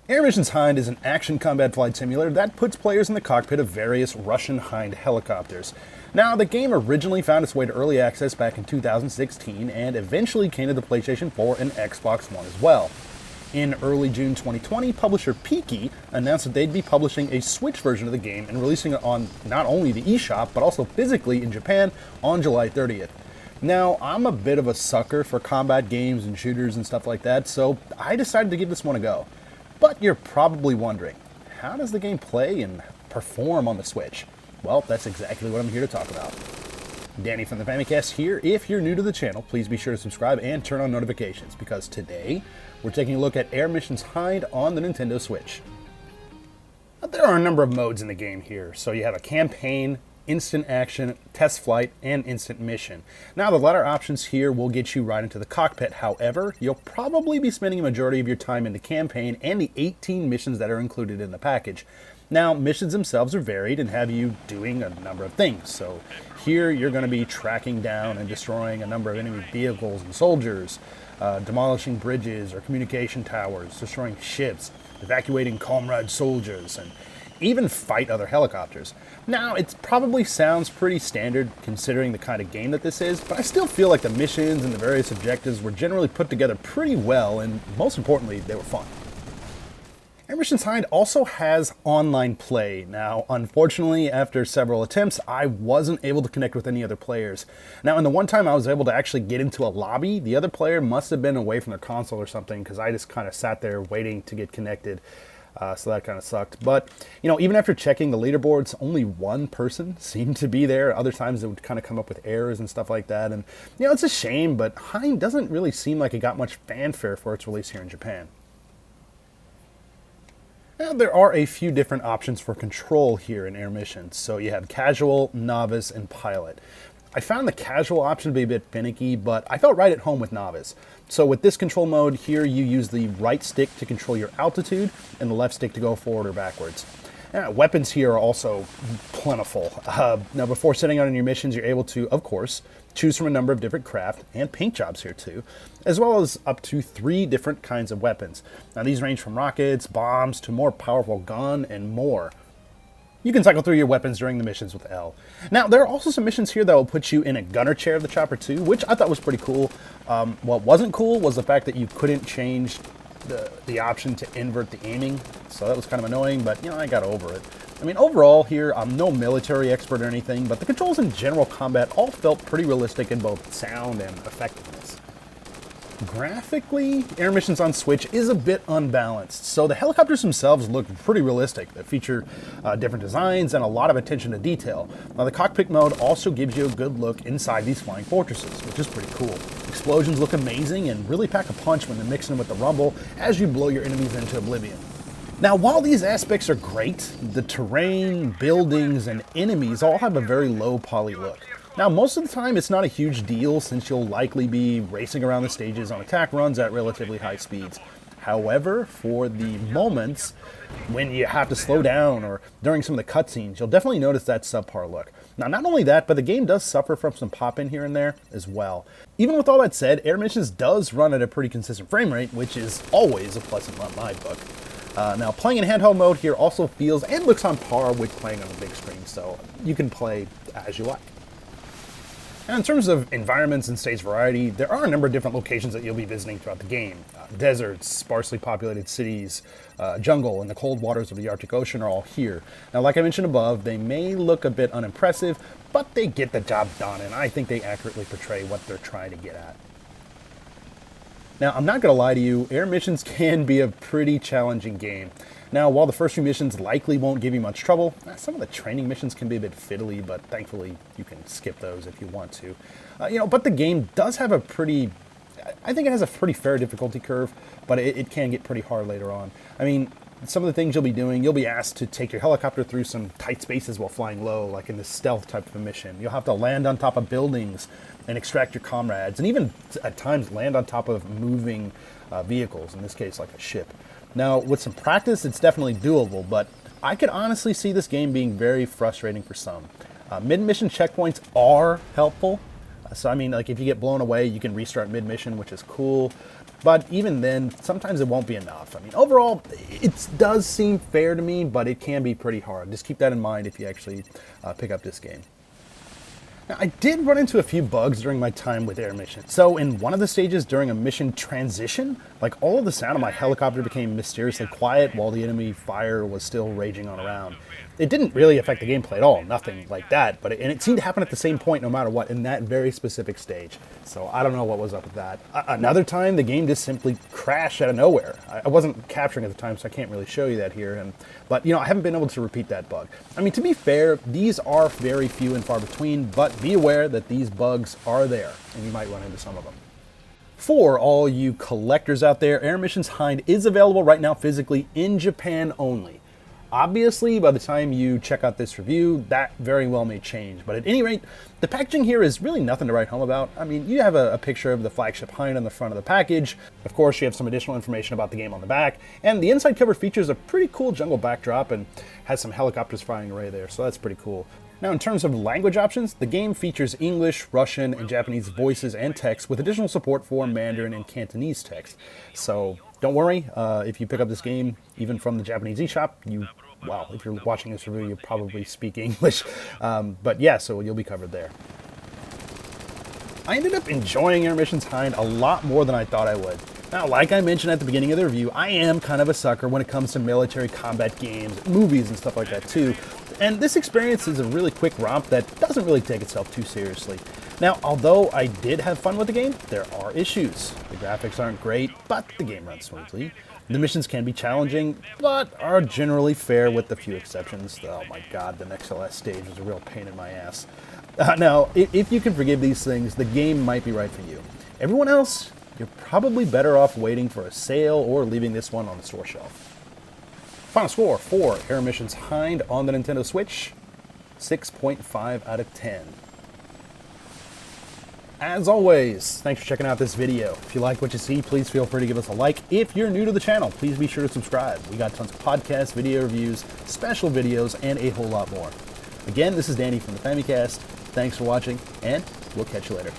Air Missions Hind is an action combat flight simulator that puts players in the cockpit of various Russian Hind helicopters. Now, the game originally found its way to early access back in 2016 and eventually came to the PlayStation 4 and Xbox One as well. In early June 2020, publisher Peaky announced that they'd be publishing a Switch version of the game and releasing it on not only the eShop, but also physically in Japan on July 30th. Now, I'm a bit of a sucker for combat games and shooters and stuff like that, so I decided to give this one a go. But you're probably wondering, how does the game play and perform on the Switch? Well, that's exactly what I'm here to talk about. Danny from the Famicast here. If you're new to the channel, please be sure to subscribe and turn on notifications, because today we're taking a look at Air Missions Hind on the Nintendo Switch. Now, there are a number of modes in the game here. So you have a campaign, instant action, test flight, and instant mission. Now, the latter options here will get you right into the cockpit. However, you'll probably be spending a majority of your time in the campaign and the 18 missions that are included in the package. Now, missions themselves are varied and have you doing a number of things. So here you're going to be tracking down and destroying a number of enemy vehicles and soldiers, demolishing bridges or communication towers, destroying ships, evacuating comrade soldiers, and even fight other helicopters. Now, it probably sounds pretty standard considering the kind of game that this is, but I still feel like the missions and the various objectives were generally put together pretty well, and most importantly, they were fun. Air Missions Hind also has online play. Now, unfortunately, after several attempts, I wasn't able to connect with any other players. Now, in the one time I was able to actually get into a lobby, the other player must have been away from their console or something, because I just kind of sat there waiting to get connected. So that kind of sucked. But, even after checking the leaderboards, only one person seemed to be there. Other times it would kind of come up with errors and stuff like that. And, it's a shame, but Hind doesn't really seem like it got much fanfare for its release here in Japan. Now, there are a few different options for control here in Air Missions. So you have casual, novice, and pilot. I found the casual option to be a bit finicky, but I felt right at home with novice. So with this control mode here, you use the right stick to control your altitude and the left stick to go forward or backwards. Weapons here are also plentiful. Now, before setting out on your missions, you're able to, of course, choose from a number of different craft and paint jobs here too, as well as up to 3 different kinds of weapons. Now, these range from rockets, bombs, to more powerful gun, and more. You can cycle through your weapons during the missions with L. Now, there are also some missions here that will put you in a gunner chair of the chopper too, which I thought was pretty cool. What wasn't cool was the fact that you couldn't change the option to invert the aiming, so that was kind of annoying, but I got over it. Overall here, I'm no military expert or anything, but the controls in general combat all felt pretty realistic in both sound and effectiveness. Graphically, Air Missions on Switch is a bit unbalanced, so the helicopters themselves look pretty realistic. They feature different designs and a lot of attention to detail. Now, the cockpit mode also gives you a good look inside these flying fortresses, which is pretty cool. Explosions look amazing and really pack a punch when they're mixing with the rumble as you blow your enemies into oblivion. Now, while these aspects are great, the terrain, buildings, and enemies all have a very low poly look. Now, most of the time, it's not a huge deal since you'll likely be racing around the stages on attack runs at relatively high speeds. However, for the moments when you have to slow down or during some of the cutscenes, you'll definitely notice that subpar look. Now, not only that, but the game does suffer from some pop-in here and there as well. Even with all that said, Air Missions does run at a pretty consistent frame rate, which is always a plus in my book. Now, playing in handheld mode here also feels and looks on par with playing on the big screen, so you can play as you like. Now, in terms of environments and stage variety, there are a number of different locations that you'll be visiting throughout the game. Deserts, sparsely populated cities, jungle, and the cold waters of the Arctic Ocean are all here. Now, like I mentioned above, they may look a bit unimpressive, but they get the job done, and I think they accurately portray what they're trying to get at. Now, I'm not going to lie to you, Air Missions can be a pretty challenging game. Now, while the first few missions likely won't give you much trouble, some of the training missions can be a bit fiddly, but thankfully you can skip those if you want to. But the game does have I think it has a pretty fair difficulty curve, but it can get pretty hard later on. Some of the things you'll be doing, you'll be asked to take your helicopter through some tight spaces while flying low, like in this stealth type of a mission. You'll have to land on top of buildings and extract your comrades, and even at times land on top of moving vehicles, in this case like a ship. Now, with some practice, it's definitely doable, but I could honestly see this game being very frustrating for some. Mid-mission checkpoints are helpful. So, if you get blown away, you can restart mid-mission, which is cool. but even then, sometimes it won't be enough. I mean, overall, it does seem fair to me, but it can be pretty hard. Just keep that in mind if you actually pick up this game. Now, I did run into a few bugs during my time with air missions. So in one of the stages during a mission transition, like all of the sound of my helicopter became mysteriously quiet while the enemy fire was still raging on around. It didn't really affect the gameplay at all, nothing like that, but it seemed to happen at the same point no matter what in that very specific stage. So I don't know what was up with that. Another time, the game just simply crashed out of nowhere. I wasn't capturing at the time, so I can't really show you that here. But I haven't been able to repeat that bug. I mean, to be fair, these are very few and far between, but be aware that these bugs are there, and you might run into some of them. For all you collectors out there, Air Missions Hind is available right now physically in Japan only. Obviously, by the time you check out this review, that very well may change. But at any rate, the packaging here is really nothing to write home about. I mean, you have a picture of the flagship Hind on the front of the package. Of course, you have some additional information about the game on the back. And the inside cover features a pretty cool jungle backdrop and has some helicopters flying away there, so that's pretty cool. Now, in terms of language options, the game features English, Russian, and Japanese voices and text with additional support for Mandarin and Cantonese text. So don't worry, if you pick up this game, even from the Japanese eShop, if you're watching this review, you probably speak English. But yeah, so you'll be covered there. I ended up enjoying Air Missions Hind a lot more than I thought I would. Now, like I mentioned at the beginning of the review, I am kind of a sucker when it comes to military combat games, movies, and stuff like that too. And this experience is a really quick romp that doesn't really take itself too seriously. Now, although I did have fun with the game, there are issues. The graphics aren't great, but the game runs smoothly. The missions can be challenging, but are generally fair with a few exceptions. Oh my god, the next to last stage was a real pain in my ass. Now, if you can forgive these things, the game might be right for you. Everyone else, you're probably better off waiting for a sale or leaving this one on the store shelf. Final score for Air Missions Hind on the Nintendo Switch, 6.5 out of 10. As always, thanks for checking out this video. If you like what you see, please feel free to give us a like. If you're new to the channel, please be sure to subscribe. We got tons of podcasts, video reviews, special videos, and a whole lot more. Again, this is Danny from the Famicast. Thanks for watching, and we'll catch you later.